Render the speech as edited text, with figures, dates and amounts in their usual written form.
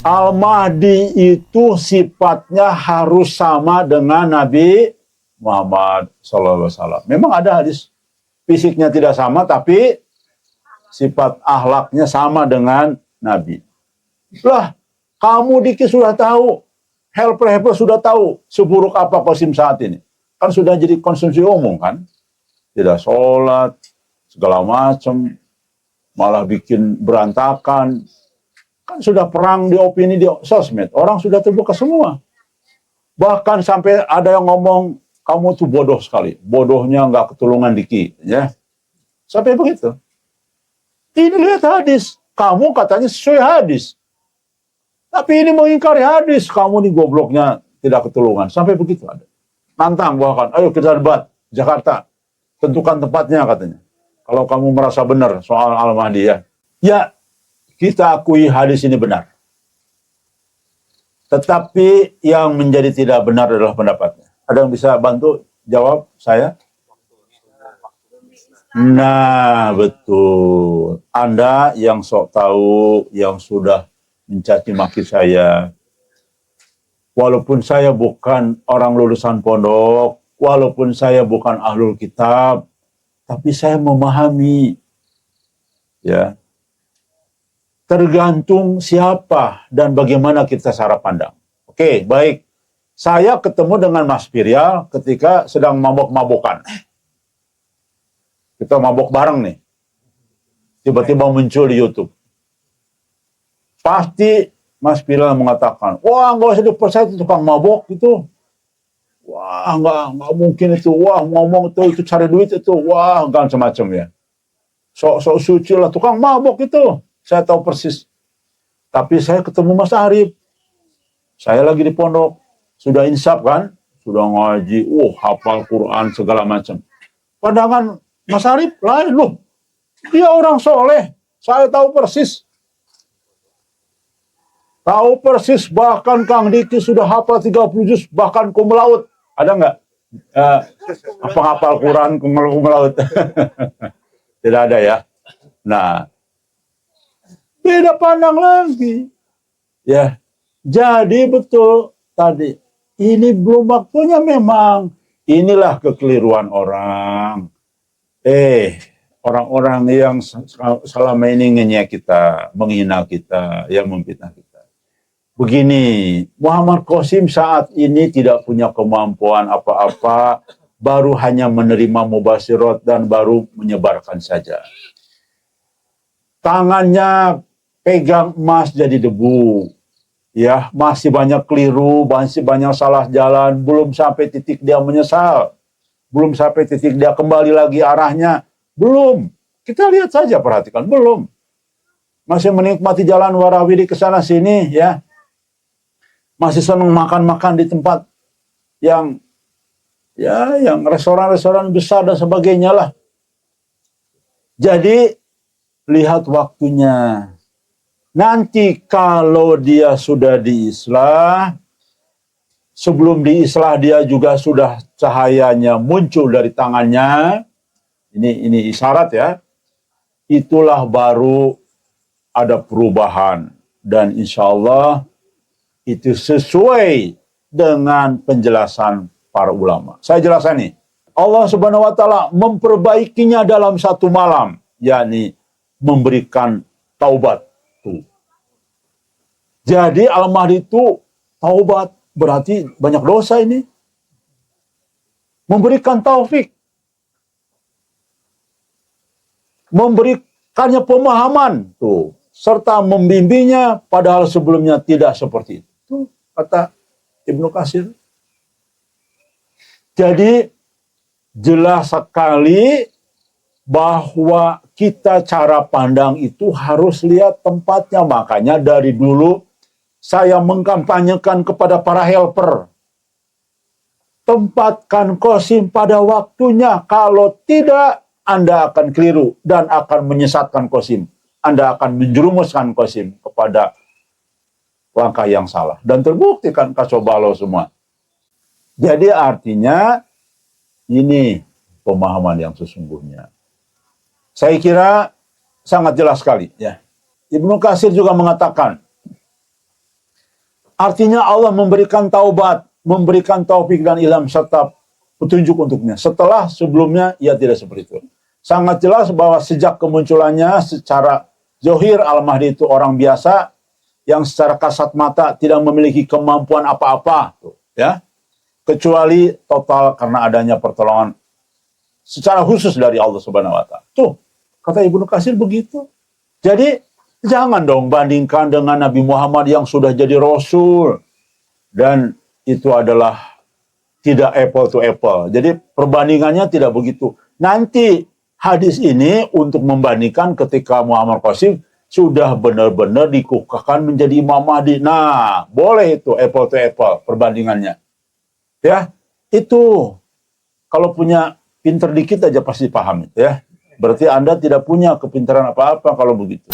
Al-Mahdi itu sifatnya harus sama dengan Nabi Muhammad SAW. Memang ada hadis fisiknya tidak sama, tapi sifat akhlaknya sama dengan Nabi. Lah, kamu dikit sudah tahu, helper sudah tahu seburuk apa Qasim saat ini. Kan sudah jadi konsumsi umum kan. Tidak sholat, segala macam, malah bikin berantakan. Kan sudah perang di opini di sosmed, orang sudah terbuka semua. Bahkan sampai ada yang ngomong, kamu tuh bodoh sekali, bodohnya nggak ketulungan dikit, ya. Sampai begitu. Ini lihat hadis, kamu katanya sesuai hadis. Tapi ini mengingkari hadis, kamu nih gobloknya tidak ketulungan. Sampai begitu ada. Nantang bahkan, ayo kita debat, Jakarta. Tentukan tempatnya katanya. Kalau kamu merasa benar soal Al-Mahdi ya. Ya, kita akui hadis ini benar. Tetapi yang menjadi tidak benar adalah pendapatnya. Ada yang bisa bantu jawab saya? Nah, betul. Anda yang sok tahu, yang sudah mencaci maki saya. Walaupun saya bukan orang lulusan pondok, walaupun saya bukan ahlul kitab, tapi saya memahami. Ya. Tergantung siapa dan bagaimana kita cara pandang. Oke, baik. Saya ketemu dengan Mas Firial ketika sedang mabok-mabokan. Kita mabok bareng nih. Tiba-tiba muncul di YouTube. Pasti Mas Firial mengatakan, wah nggak usah dipercaya itu tukang mabok itu. Wah nggak mungkin itu. Wah ngomong itu cari duit itu. Wah gan semacam ya. Sok suci lah tukang mabok itu. Saya tahu persis. Tapi saya ketemu Mas Arif. Saya lagi di pondok. Sudah insaf kan? Sudah ngaji. Hafal Quran segala macam. Pandangan Mas Arif lain loh. Dia orang soleh. Saya tahu persis. Tahu persis. Bahkan Kang Diki sudah hafal 30 juz. Bahkan cum laude. Ada nggak? Apa hafal Quran cum laude? Tidak ada ya. Nah. Beda pandang lagi. Ya. Jadi betul tadi. Ini belum waktunya memang. Inilah kekeliruan orang. Orang-orang yang selama ini ngenyek kita, menghina kita, yang memfitnah kita. Begini, Muhammad Qasim saat ini tidak punya kemampuan apa-apa, baru hanya menerima mubasyirat dan baru menyebarkan saja. Tangannya pegang emas jadi debu. Ya, masih banyak keliru, masih banyak salah jalan, belum sampai titik dia menyesal. Belum sampai titik dia kembali lagi arahnya. Belum. Kita lihat saja, perhatikan, belum. Masih menikmati jalan warawiri ke sana sini, ya. Masih senang makan-makan di tempat yang restoran-restoran besar dan sebagainya lah. Jadi lihat waktunya. Nanti kalau dia sudah diislah, sebelum diislah dia juga sudah cahayanya muncul dari tangannya. Ini isyarat ya. Itulah baru ada perubahan. Dan insya Allah itu sesuai dengan penjelasan para ulama. Saya jelaskan nih. Allah Subhanahu wa taala memperbaikinya dalam satu malam, yakni memberikan taubat. Jadi Al-Mahdi itu taubat, berarti banyak dosa ini. Memberikan taufik. Memberikannya pemahaman tuh, serta membimbingnya padahal sebelumnya tidak seperti itu, kata Ibnu Katsir. Jadi jelas sekali bahwa kita cara pandang itu harus lihat tempatnya. Makanya dari dulu saya mengkampanyekan kepada para helper. Tempatkan Qasim pada waktunya. Kalau tidak, Anda akan keliru dan akan menyesatkan Qasim. Anda akan menjerumuskan Qasim kepada langkah yang salah. Dan terbukti kan kacau balau semua. Jadi artinya ini pemahaman yang sesungguhnya. Saya kira sangat jelas sekali. Ya. Ibnu Katsir juga mengatakan, Artinya Allah memberikan taubat, memberikan taufik dan ilham serta petunjuk untuknya. Setelah sebelumnya ia tidak seperti itu. Sangat jelas bahwa sejak kemunculannya secara zohir Al-Mahdi itu orang biasa yang secara kasat mata tidak memiliki kemampuan apa-apa, ya, kecuali total karena adanya pertolongan secara khusus dari Allah Subhanahu wa Ta'ala. Tuh, kata Ibnu Katsir begitu. Jadi jangan dong bandingkan dengan Nabi Muhammad yang sudah jadi Rasul. Dan itu adalah tidak apple to apple. Jadi perbandingannya tidak begitu. Nanti hadis ini untuk membandingkan ketika Muhammad Qasim sudah benar-benar dikukuhkan menjadi Imam Mahdi. Nah, boleh itu apple to apple perbandingannya. Ya, itu kalau punya pinter dikit aja pasti paham itu ya. Berarti Anda tidak punya kepintaran apa-apa kalau begitu.